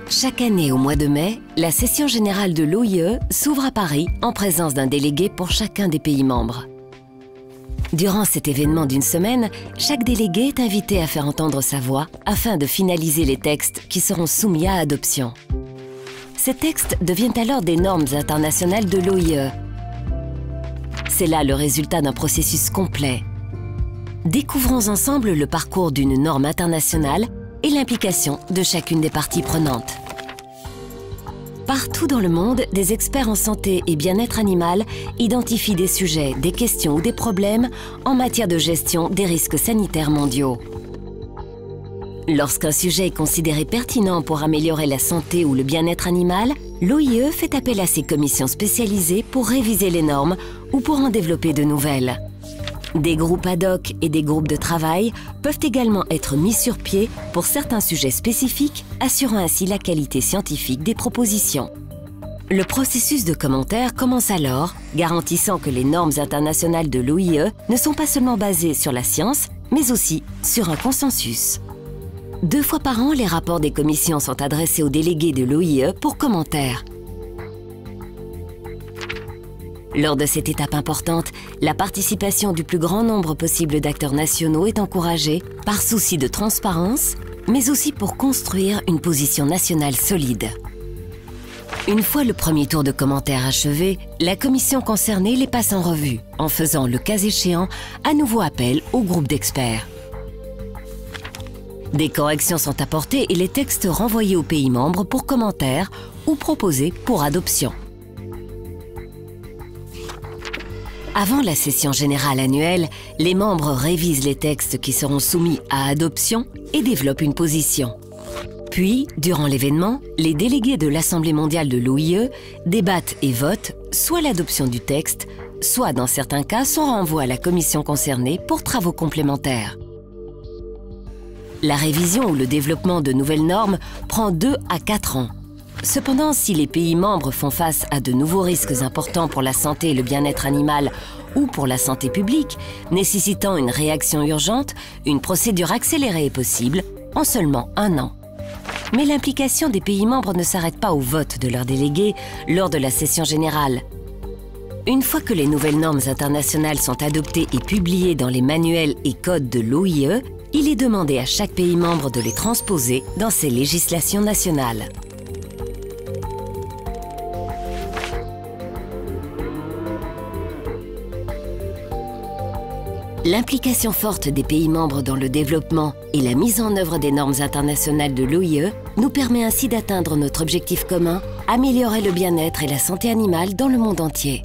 Chaque année au mois de mai, la session générale de l'OIE s'ouvre à Paris en présence d'un délégué pour chacun des pays membres. Durant cet événement d'une semaine, chaque délégué est invité à faire entendre sa voix afin de finaliser les textes qui seront soumis à adoption. Ces textes deviennent alors des normes internationales de l'OIE. C'est là le résultat d'un processus complet. Découvrons ensemble le parcours d'une norme internationale et l'implication de chacune des parties prenantes. Partout dans le monde, des experts en santé et bien-être animal identifient des sujets, des questions ou des problèmes en matière de gestion des risques sanitaires mondiaux. Lorsqu'un sujet est considéré pertinent pour améliorer la santé ou le bien-être animal, l'OIE fait appel à ses commissions spécialisées pour réviser les normes ou pour en développer de nouvelles. Des groupes ad hoc et des groupes de travail peuvent également être mis sur pied pour certains sujets spécifiques, assurant ainsi la qualité scientifique des propositions. Le processus de commentaire commence alors, garantissant que les normes internationales de l'OIE ne sont pas seulement basées sur la science, mais aussi sur un consensus. 2 fois par an, les rapports des commissions sont adressés aux délégués de l'OIE pour commentaires. Lors de cette étape importante, la participation du plus grand nombre possible d'acteurs nationaux est encouragée par souci de transparence, mais aussi pour construire une position nationale solide. Une fois le premier tour de commentaires achevé, la commission concernée les passe en revue, en faisant, le cas échéant, à nouveau appel au groupe d'experts. Des corrections sont apportées et les textes renvoyés aux pays membres pour commentaires ou proposés pour adoption. Avant la session générale annuelle, les membres révisent les textes qui seront soumis à adoption et développent une position. Puis, durant l'événement, les délégués de l'Assemblée mondiale de l'OIE débattent et votent soit l'adoption du texte, soit dans certains cas son renvoi à la commission concernée pour travaux complémentaires. La révision ou le développement de nouvelles normes prend 2 à 4 ans. Cependant, si les pays membres font face à de nouveaux risques importants pour la santé et le bien-être animal ou pour la santé publique, nécessitant une réaction urgente, une procédure accélérée est possible en seulement 1 an. Mais l'implication des pays membres ne s'arrête pas au vote de leurs délégués lors de la session générale. Une fois que les nouvelles normes internationales sont adoptées et publiées dans les manuels et codes de l'OIE, il est demandé à chaque pays membre de les transposer dans ses législations nationales. L'implication forte des pays membres dans le développement et la mise en œuvre des normes internationales de l'OIE nous permet ainsi d'atteindre notre objectif commun, améliorer le bien-être et la santé animale dans le monde entier.